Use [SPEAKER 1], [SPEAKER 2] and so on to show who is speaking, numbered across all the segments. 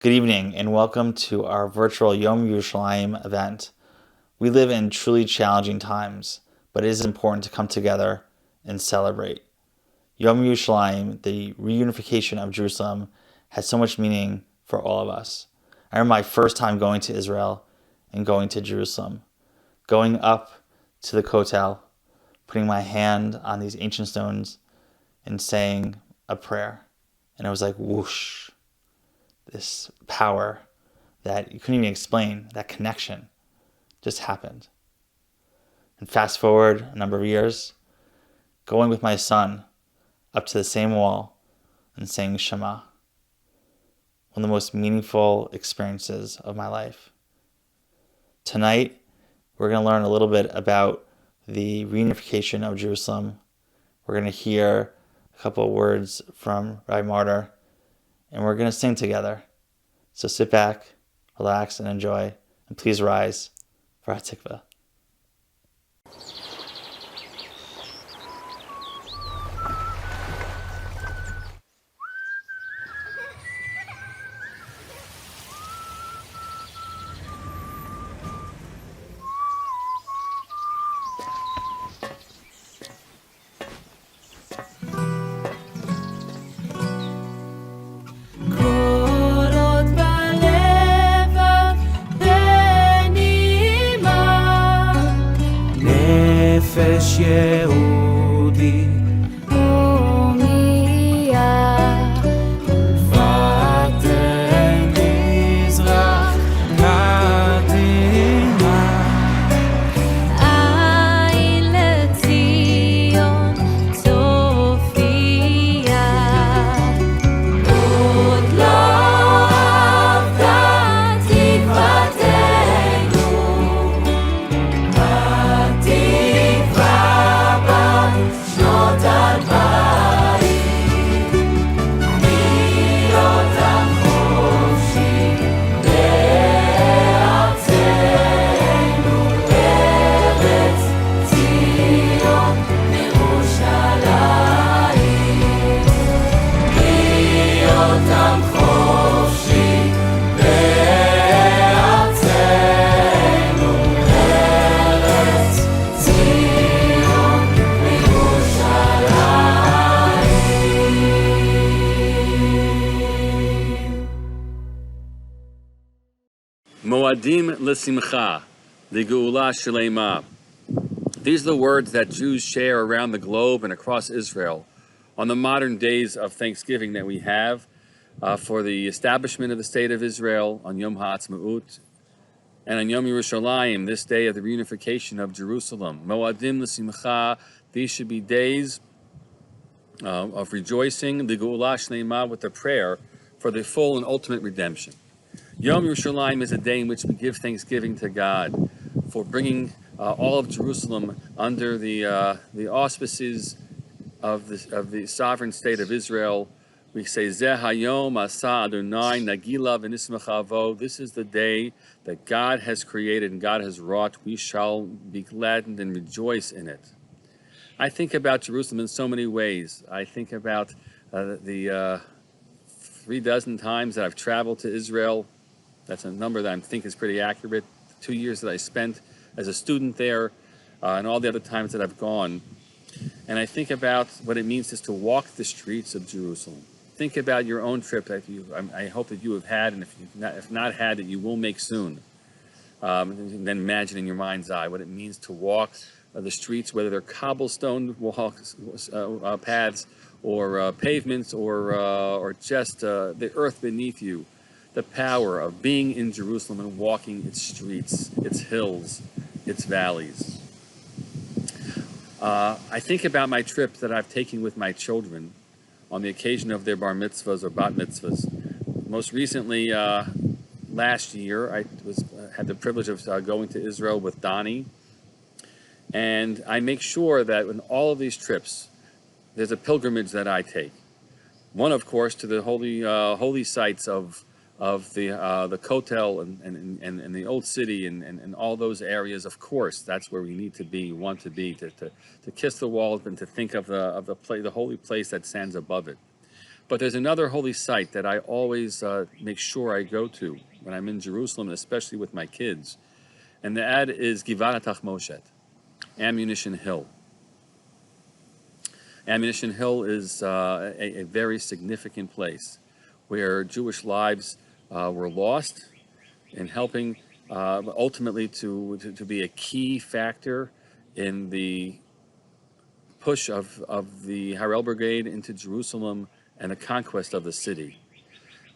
[SPEAKER 1] Good evening and welcome to our virtual Yom Yerushalayim event. We live in truly challenging times, but it is important to come together and celebrate. Yom Yerushalayim, the reunification of Jerusalem, has so much meaning for all of us. I remember my first time going to Israel and going to Jerusalem, going up to the Kotel, putting my hand on these ancient stones and saying a prayer. And it was like whoosh. This power that you couldn't even explain, that connection just happened. And fast forward a number of years, going with my son up to the same wall and saying Shema, one of the most meaningful experiences of my life. Tonight, we're going to learn a little bit about the reunification of Jerusalem. We're going to hear a couple of words from Rabbi Martyr, and we're going to sing together. So sit back, relax, and enjoy. And please rise for Hatikvah.
[SPEAKER 2] יהודי הומייה ולפתן מזרח קדימה עין לציון צופיה עוד לא אבדה תקוותנו שנות אלפיים להיות החופשי בארצנו ארץ ציון ירושלים להיות החופשי בארצנו ארץ ציון
[SPEAKER 3] Moadim l'simcha, l'geula shalema. These are the words that Jews share around the globe and across Israel on the modern days of Thanksgiving that we have for the establishment of the State of Israel on Yom HaAtzmaut and on Yom Yerushalayim, this day of the reunification of Jerusalem. Moadim l'simcha, these should be days of rejoicing, l'geula shalema, with the prayer for the full and ultimate redemption. Yom Yerushalayim is a day in which we give thanksgiving to God for bringing all of Jerusalem under the auspices of the sovereign state of Israel. We say, Zeh hayom asa Adonai nagila v'nismechavo. This is the day that God has created and God has wrought. We shall be gladdened and rejoice in it. I think about Jerusalem in so many ways. I think about the 36 times that I've traveled to Israel. That's a number that I think is pretty accurate. 2 years that I spent as a student there, and all the other times that I've gone. And I think about what it means just to walk the streets of Jerusalem. Think about your own trip that I hope that you have had, and if not had, that you will make soon. And then imagine in your mind's eye what it means to walk the streets, whether they're cobblestone paths or pavements or just the earth beneath you. The power of being in Jerusalem and walking its streets, its hills, its valleys. I think about my trips that I've taken with my children on the occasion of their bar mitzvahs or bat mitzvahs. Most recently, last year, I had the privilege of going to Israel with Donnie. And I make sure that in all of these trips, there's a pilgrimage that I take. One, of course, to the holy sites of the Kotel and the Old City and all those areas. Of course, that's where we need to be, want to be, to kiss the walls and to think of the holy place that stands above it. But there's another holy site that I always make sure I go to when I'm in Jerusalem, especially with my kids. And that is Givat Tachmoshet, Ammunition Hill. Ammunition Hill is a very significant place where Jewish lives were lost in helping ultimately to be a key factor in the push of the Harel Brigade into Jerusalem and the conquest of the city.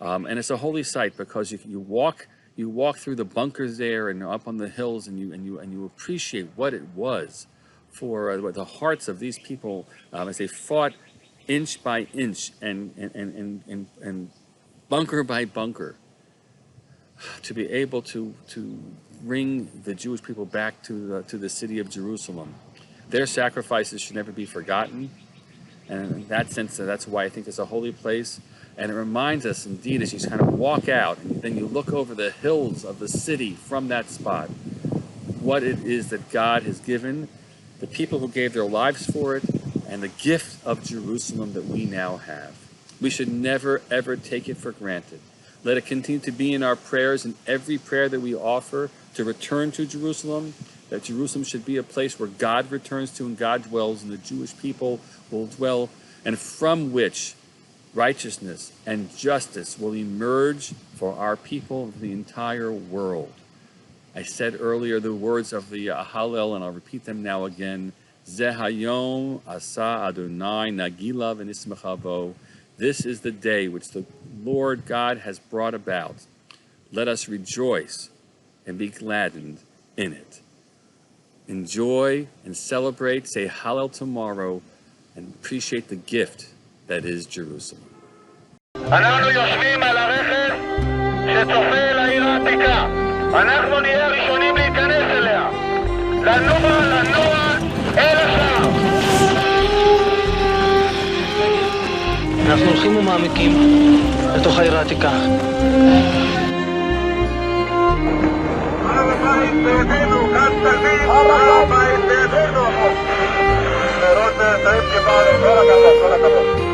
[SPEAKER 3] And it's a holy site because you walk through the bunkers there and up on the hills, and you appreciate what it was for the hearts of these people as they fought inch by inch and bunker by bunker to be able to bring the Jewish people back to the city of Jerusalem. Their sacrifices should never be forgotten, and in that sense, that's why I think it's a holy place. And it reminds us, indeed, as you kind of walk out and then you look over the hills of the city from that spot, what it is that God has given, the people who gave their lives for it, and the gift of Jerusalem that we now have. We should never, ever take it for granted. Let it continue to be in our prayers, and every prayer that we offer to return to Jerusalem, that Jerusalem should be a place where God returns to and God dwells, and the Jewish people will dwell, and from which righteousness and justice will emerge for our people of the entire world. I said earlier the words of the Hallel, and I'll repeat them now again. Zeh hayom asa Adonai nagila v'nismecha bo. This is the day which the Lord God has brought about. Let us rejoice and be gladdened in it. Enjoy and celebrate, say Hallel tomorrow, and appreciate the gift that is Jerusalem.
[SPEAKER 4] אנחנו יושבים על הרכס שצופה אל העיר העתיקה. אנחנו נהיה הראשונים להיכנס אליה. לנוע אל השער.
[SPEAKER 5] אנחנו הולכים ומעמיקים לתוך העיר העתיקה.
[SPEAKER 4] הר הבית בידינו, כאן תגיד, הר הבית בידינו. לראות תאים קיבלנו, כל הכבוד, כל הכבוד.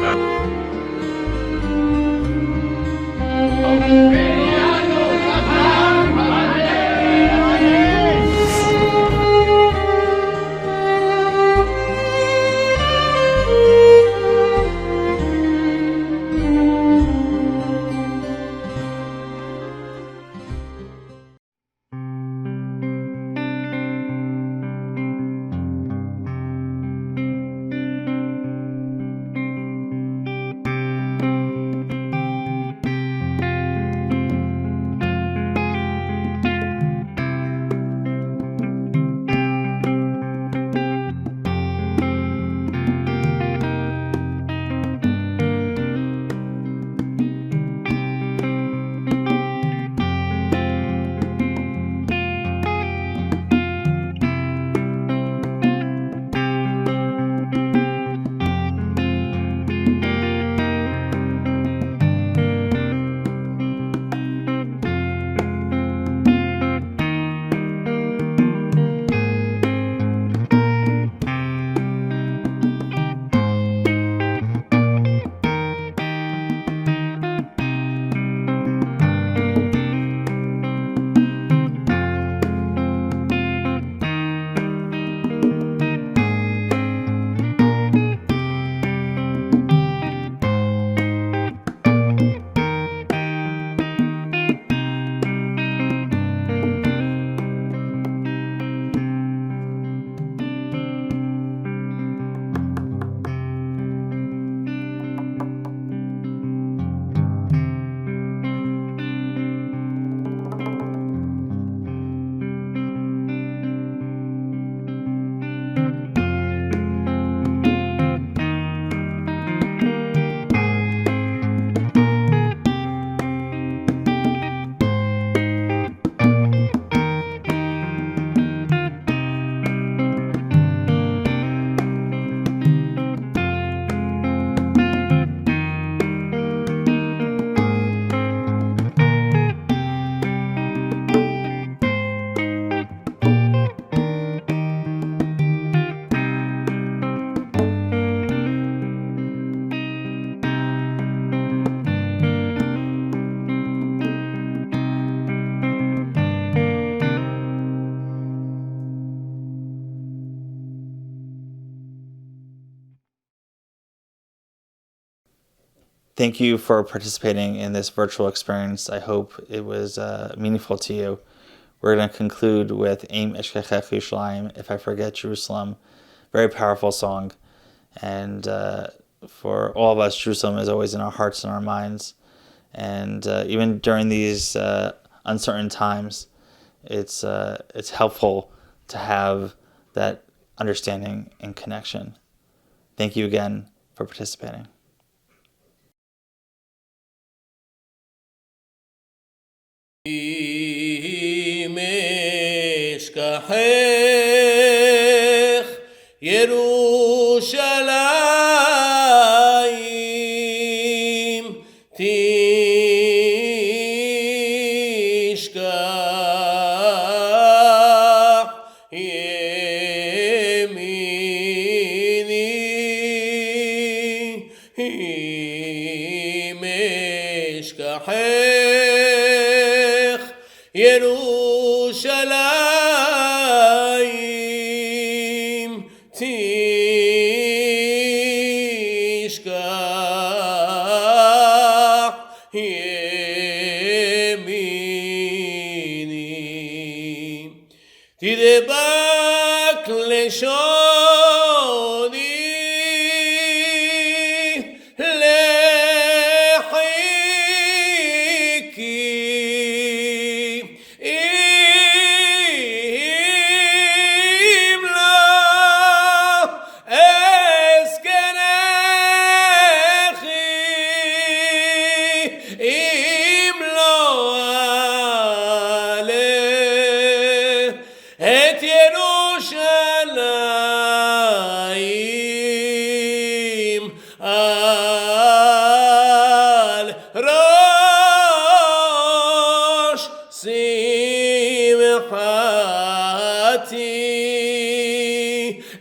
[SPEAKER 1] Thank you for participating in this virtual experience. I hope it was meaningful to you. We're going to conclude with Aim Eshkechech Yerushalayim, If I Forget Jerusalem. Very powerful song. And for all of us, Jerusalem is always in our hearts and our minds. And even during these uncertain times, it's helpful to have that understanding and connection. Thank you again for participating.
[SPEAKER 6] Yerushalayim tishkach yemini meshkachech Yerushalayim tishkach yemini tidbak leshoni את ירושלים על ראש שמחתי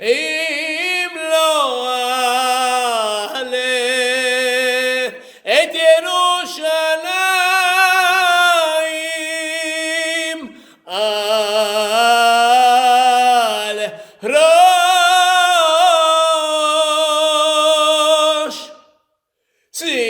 [SPEAKER 6] אם לא אעלה את ירושלים על ראש שמחתי